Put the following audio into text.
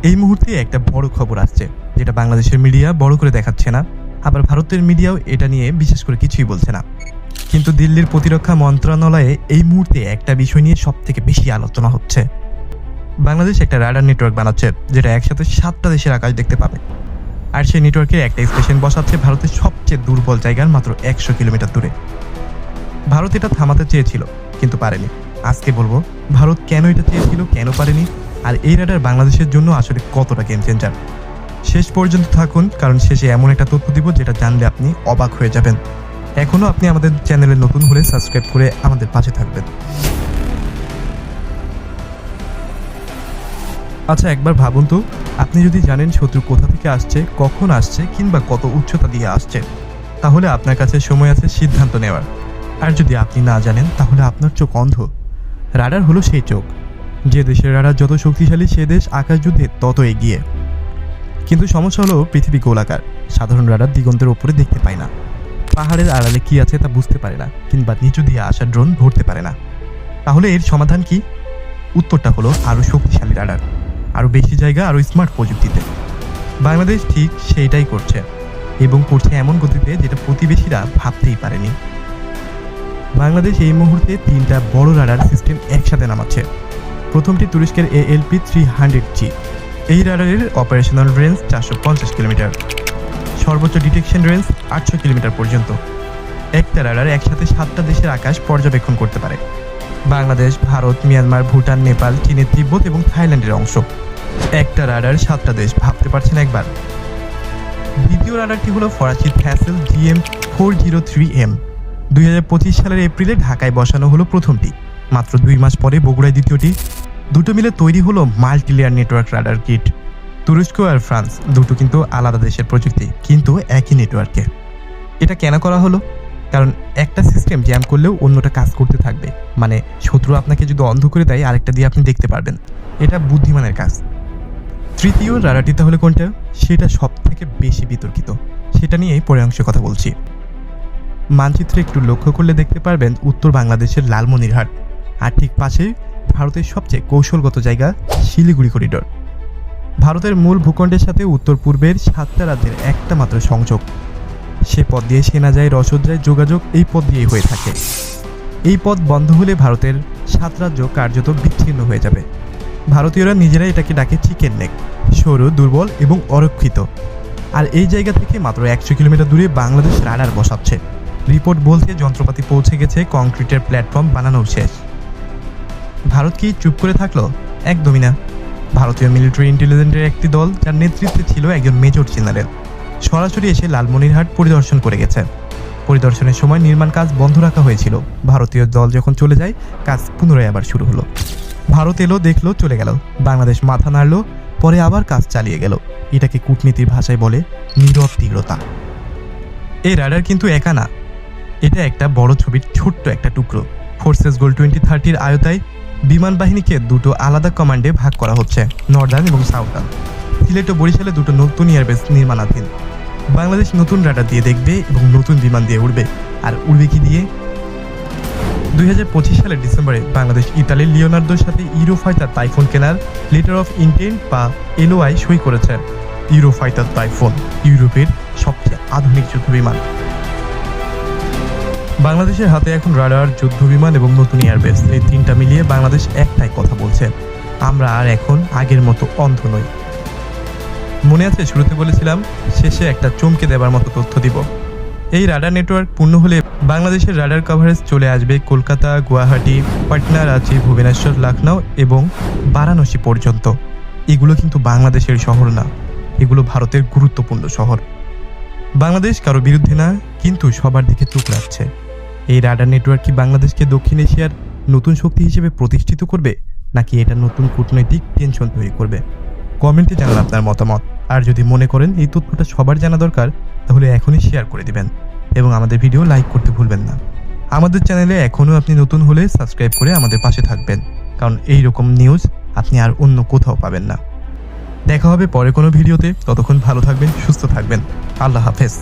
এই মুহূর্তে একটা বড় খবর আসছে, যেটা বাংলাদেশের মিডিয়া বড় করে দেখাচ্ছে না, আবার ভারতের মিডিয়াও এটা নিয়ে বিশেষ করে কিছুই বলছে না। কিন্তু দিল্লির প্রতিরক্ষা মন্ত্রণালয়ে এই মুহূর্তে একটা বিষয় নিয়ে সব থেকে বেশি আলোচনা হচ্ছে। বাংলাদেশ একটা রাডার নেটওয়ার্ক বানাচ্ছে, যেটা একসাথে 7টা দেশের আকাশ দেখতে পাবে। আর সেই নেটওয়ার্কের একটা স্টেশন বসাচ্ছে ভারতের সবচেয়ে দুর্বল জায়গার মাত্র 100 কিলোমিটার দূরে। ভারত এটা থামাতে চেয়েছিল, কিন্তু পারেনি। আজকে বলবো ভারত কেন এটা চেয়েছিল, কেন পারেনি, আর এই রাডার বাংলাদেশের জন্য আসলে কতটা গেম চেঞ্জার। শেষ পর্যন্ত থাকুন, কারণ শেষে এমন একটা তথ্য দিব যেটা জানলে আপনি অবাক হয়ে যাবেন। এখনো আপনি আমাদের চ্যানেলে নতুন হলে সাবস্ক্রাইব করে আমাদের পাশে থাকবেন। আচ্ছা, একবার ভাবুন তো, আপনি যদি জানেন শত্রু কোথা থেকে আসছে, কখন আসছে, কিংবা কত উচ্চতা দিয়ে আসছে, তাহলে আপনার কাছে সময় আছে সিদ্ধান্ত নেওয়ার। আর যদি আপনি না জানেন, তাহলে আপনার চোখ অন্ধ। রাডার হলো সেই চোখ। যে দেশের রাডার যত শক্তিশালী, সে দেশ আকাশ যুদ্ধে তত এগিয়ে। কিন্তু সমস্যা হলো পৃথিবী গোলাকার, সাধারণ রাডার দিগন্তের ওপরে দেখতে পায় না, পাহাড়ের আড়ালে কি আছে তা বুঝতে পারে না, কিংবা নিচু দিয়ে আসা ড্রোন ধরতে পারে না। তাহলে এর সমাধান কি? উত্তরটা হলো আরও শক্তিশালী রাডার, আরও বেশি জায়গা, আরও স্মার্ট প্রযুক্তিতে। বাংলাদেশ ঠিক সেইটাই করছে, এবং করছে এমন গতিতে যেটা প্রতিবেশীরা ভাবতেই পারেনি। বাংলাদেশ এই মুহূর্তে 3টা বড় রাডার সিস্টেম একসাথে নামাচ্ছে। প্রথমটি তুরস্কের ALP-300G। এই রাডারের অপারেশনাল রেঞ্জ 450 কিলোমিটার, সর্বোচ্চ ডিটেকশন রেঞ্জ 800 কিলোমিটার পর্যন্ত। একটা রাডার একসাথে 7টা দেশের আকাশ পর্যবেক্ষণ করতে পারে। বাংলাদেশ, ভারত, মিয়ানমার, ভুটান, নেপাল, চীনের তিব্বত এবং থাইল্যান্ডের অংশ। একটা রাডার 7টা দেশ, ভাবতে পারছেন একবার? দ্বিতীয় রাডারটি হলো ফরাসি ফ্যাসেল GM403M। 2025 সালের এপ্রিলে ঢাকায় বসানো হলো প্রথমটি, মাত্র 2 মাস পরে বগুড়ায় দ্বিতীয়টি। দুটো মিলে তৈরি হলো মাল্টিলেয়ার নেটওয়ার্ক রাডার কিট। তুরস্ক আর ফ্রান্স দুটো কিন্তু আলাদা দেশের প্রযুক্তি, কিন্তু একই নেটওয়ার্কে। এটা কেন করা হলো? কারণ একটা সিস্টেম জ্যাম করলেও অন্যটা কাজ করতে থাকবে। মানে শত্রু আপনাকে যদি অন্ধ করে দেয়, আরেকটা দিয়ে আপনি দেখতে পারবেন। এটা বুদ্ধিমানের কাজ। তৃতীয় রাডারটি তাহলে কোনটা? সেটা সব থেকে বেশি বিতর্কিত, সেটা নিয়েই পরে অংশে কথা বলছি। মানচিত্রে একটু লক্ষ্য করলে দেখতে পারবেন উত্তর বাংলাদেশের লালমনিরহাট, আর ঠিক পাশে ভারতের সবচেয়ে কৌশলগত জায়গা শিলিগুড়ি করিডোর। ভারতের মূল ভূখণ্ডের সাথে উত্তর পূর্বের 7টা রাজ্যের একটা মাত্র সংযোগ। সে পথ দিয়ে সেনা যায়, রসদ যায়, যোগাযোগ এই পথ দিয়েই হয়ে থাকে। এই পথ বন্ধ হলে ভারতের 7 রাজ্য কার্যত বিচ্ছিন্ন হয়ে যাবে। ভারতীয়রা নিজেরাই এটাকে ডাকে চিকেন নেক, সরু, দুর্বল এবং অরক্ষিত। আর এই জায়গা থেকে মাত্র 100 কিলোমিটার দূরে বাংলাদেশ রাডার বসাচ্ছে। রিপোর্ট বলছে যন্ত্রপাতি পৌঁছে গেছে, কংক্রিটের প্ল্যাটফর্ম বানানো শেষ। ভারত কি চুপ করে থাকলো? একদমই না। ভারতীয় মিলিটারি ইন্টেলিজেন্সের একটি দল, যার নেতৃত্বে ছিল একজন মেজর জেনারেল, সরাসরি এসে লালমনিরহাট পরিদর্শন করে গেছে। পরিদর্শনের সময় নির্মাণ কাজ বন্ধ রাখা হয়েছিল। ভারতীয় দল যখন চলে যায়, কাজ পুনরায় আবার শুরু হলো। ভারত এলো, দেখলো, চলে গেল। বাংলাদেশ মাথা নাড়লো, পরে আবার কাজ চালিয়ে গেল। এটাকে কূটনীতির ভাষায় বলে নীরব তীব্রতা। এই রাডার কিন্তু একা না, এটা একটা বড় ছবির ছোট্ট একটা টুকরো। ফোর্সেস গোল 2030-র আয়তায় বিমান বাহিনীকে দুটো আলাদা কমান্ডে ভাগ করা হচ্ছে, নর্দার্ন এবং সাউদার্ন। সিলেট ও বরিশালে দুটো নতুন এয়ারবেস নির্মাণাধীন। বাংলাদেশ নতুন রাডার দিয়ে দেখবে এবং নতুন বিমান দিয়ে উড়বে। আর উড়বে কি দিয়ে? 2025 সালের ডিসেম্বরে বাংলাদেশ ইতালির লিওনার্দোর সাথে ইউরোফাইটার টাইফুন কেনার লেটার অফ ইন্টেন্ট বা LOI সই করেছে। ইউরোফাইটার টাইফুন ইউরোপের সবচেয়ে আধুনিক যুদ্ধ বিমান। বাংলাদেশের হাতে এখন রাডার, যুদ্ধ বিমান এবং নতুন এয়ারবেস, এই 3টা মিলিয়ে বাংলাদেশ একটাই কথা বলছে, আমরা আর এখন আগের মতো অন্ধ নই। মনে আছে শুরুতে বলেছিলাম, শেষে একটা চমকে দেবার মতো তথ্য দিব। এই রাডার নেটওয়ার্ক পূর্ণ হলে বাংলাদেশের রাডার কভারেজ চলে আসবে কলকাতা, গুয়াহাটি, পাটনা, রাঁচি, ভুবনেশ্বর, লখনউ এবং বারাণসী পর্যন্ত। এগুলো কিন্তু বাংলাদেশের শহর না, এগুলো ভারতের গুরুত্বপূর্ণ শহর। বাংলাদেশ কারো বিরুদ্ধে না, কিন্তু সবার দিকে চোখ রাখছে। এই রাডার নেটওয়ার্ক কি বাংলাদেশকে দক্ষিণ এশিয়ার নতুন শক্তি হিসেবে প্রতিষ্ঠিত করবে, নাকি এটা নতুন কূটনৈতিক টেনশন তৈরি করবে? কমেন্টে জানান আপনার মতামত। আর যদি মনে করেন এই তথ্যটা সবার জানা দরকার, তাহলে এখনই শেয়ার করে দিবেন এবং আমাদের ভিডিও লাইক করতে ভুলবেন না। আমাদের চ্যানেলে এখনও আপনি নতুন হলে সাবস্ক্রাইব করে আমাদের পাশে থাকবেন, কারণ এই রকম নিউজ আপনি আর অন্য কোথাও পাবেন না। দেখা হবে পরে কোনো ভিডিওতে। ততক্ষণ ভালো থাকবেন, সুস্থ থাকবেন। আল্লাহ হাফেজ।